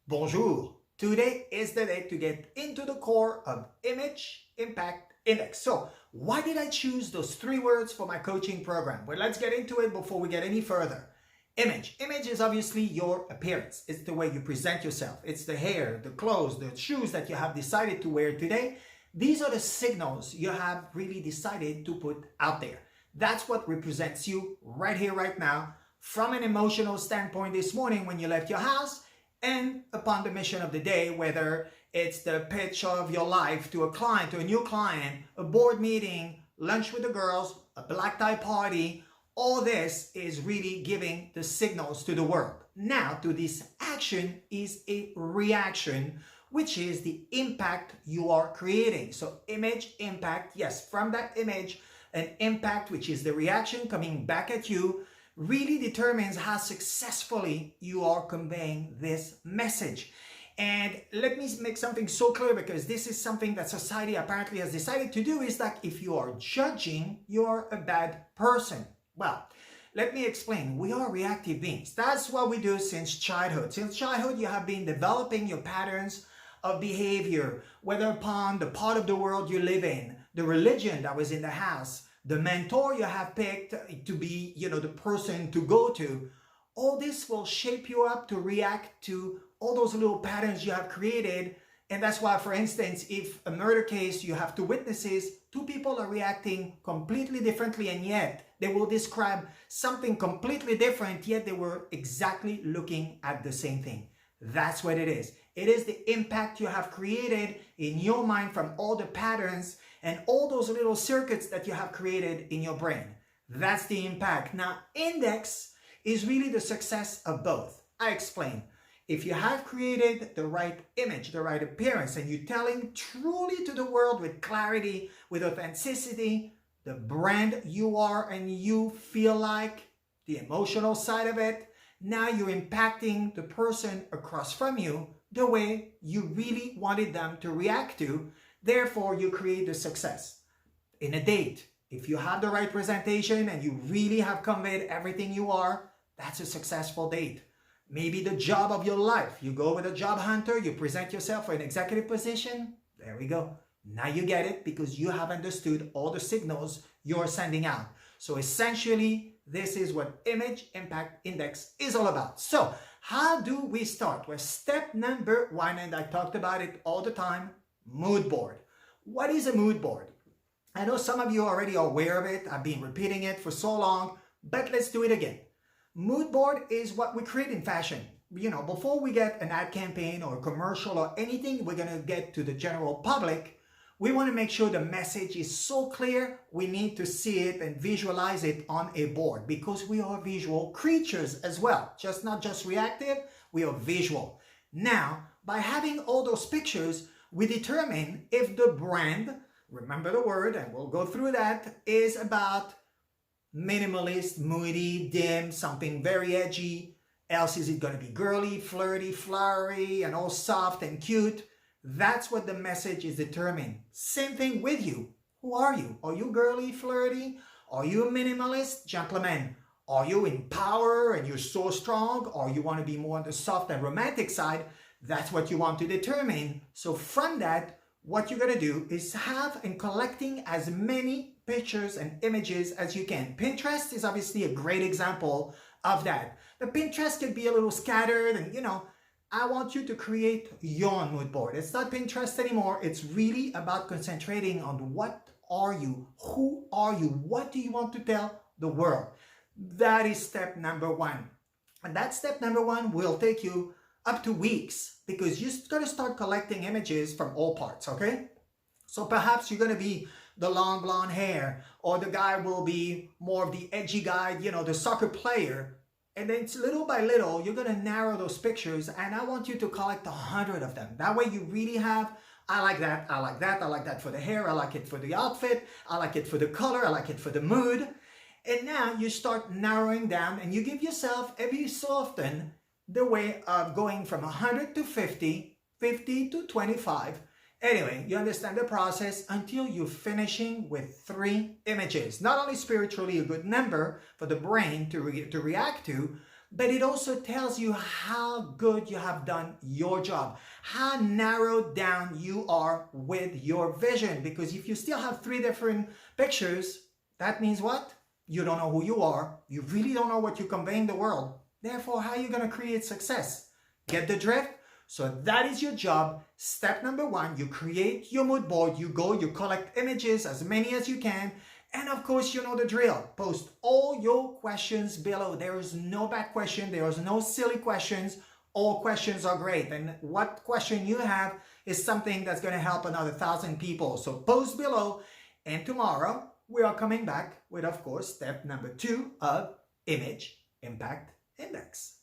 Bonjour. Today is the day to get into the core of Image Impact Index. So why did I choose those three words for my coaching program? Well, let's get into it before we get any further. Image. Image is obviously your appearance. It's the way you present yourself. It's the hair, the clothes, the shoes that you have decided to wear today. These are the signals you have really decided to put out there. That's what represents you right here, right now, from an emotional standpoint this morning when you left your house and upon the mission of the day, whether it's the pitch of your life to a client, to a new client, a board meeting, lunch with the girls, a black tie party. All this is really giving the signals to the world. Now, to this action is a reaction, which is the impact you are creating. So image, impact, yes, from that image, an impact, which is the reaction coming back at you, really determines how successfully you are conveying this message. And let me make something so clear, because this is something that society apparently has decided to do, is that if you are judging, you're a bad person. Well, let me explain. We are reactive beings. That's what we do since childhood. Since childhood, you have been developing your patterns of behavior, whether upon the part of the world you live in, the religion that was in the house, the mentor you have picked to be, the person to go to. All this will shape you up to react to all those little patterns you have created. And that's why, for instance, if a murder case, you have two witnesses, two people are reacting completely differently, and yet they will describe something completely different, yet they were exactly looking at the same thing. That's what it is. It is the impact you have created in your mind from all the patterns and all those little circuits that you have created in your brain. That's the impact. Now, index is really the success of both. I explain. If you have created the right image, the right appearance, and you're telling truly to the world with clarity, with authenticity, the brand you are and you feel like, the emotional side of it, now you're impacting the person across from you the way you really wanted them to react to. Therefore, you create the success. In a date, if you have the right presentation and you really have conveyed everything you are, that's a successful date. Maybe the job of your life. You go with a job hunter, you present yourself for an executive position. There we go. Now you get it, because you have understood all the signals you're sending out. So essentially, this is what Image Impact Index is all about. So how do we start? Well, step number one, and I talked about it all the time, mood board. What is a mood board? I know some of you already are aware of it. I've been repeating it for so long, but let's do it again. Mood board is what we create in fashion. Before we get an ad campaign or a commercial or anything we're going to get to the general public, we want to make sure the message is so clear, we need to see it and visualize it on a board, because we are visual creatures as well. Not just reactive, we are visual. Now, by having all those pictures, we determine if the brand, remember the word, and we'll go through that, is about minimalist, moody, dim, something very edgy. Else is it going to be girly, flirty, flowery, and all soft and cute? That's what the message is determined. Same thing with you. Who are you? Are you girly, flirty? Are you a minimalist? Gentlemen, are you in power and you're so strong? Or you want to be more on the soft and romantic side? That's what you want to determine. So from that, what you're going to do is have and collecting as many pictures and images as you can. Pinterest is obviously a great example of that. The Pinterest could be a little scattered, and I want you to create your mood board. It's not Pinterest anymore. It's really about concentrating on what are you, who are you, what do you want to tell the world. That is step number one. And that step number one will take you up to weeks, because you're going to start collecting images from all parts, okay? So perhaps you're going to be the long blonde hair, or the guy will be more of the edgy guy, the soccer player. And then little by little, you're going to narrow those pictures, and I want you to collect 100 of them. That way you really have, I like that, I like that, I like that for the hair, I like it for the outfit, I like it for the color, I like it for the mood. And now you start narrowing down, and you give yourself every so often the way of going from 100 to 50, 50 to 25. Anyway, you understand the process until you're finishing with 3 images. Not only spiritually a good number for the brain to react to, but it also tells you how good you have done your job, how narrowed down you are with your vision. Because if you still have 3 different pictures, that means what? You don't know who you are. You really don't know what you convey in the world. Therefore, how are you going to create success? Get the drift? So that is your job. Step number 1, you create your mood board. You go, you collect images, as many as you can. And of course, you know the drill. Post all your questions below. There is no bad question. There is no silly questions. All questions are great. And what question you have is something that's going to help another 1,000 people. So post below. And tomorrow, we are coming back with, of course, step number 2 of Image Impact Index.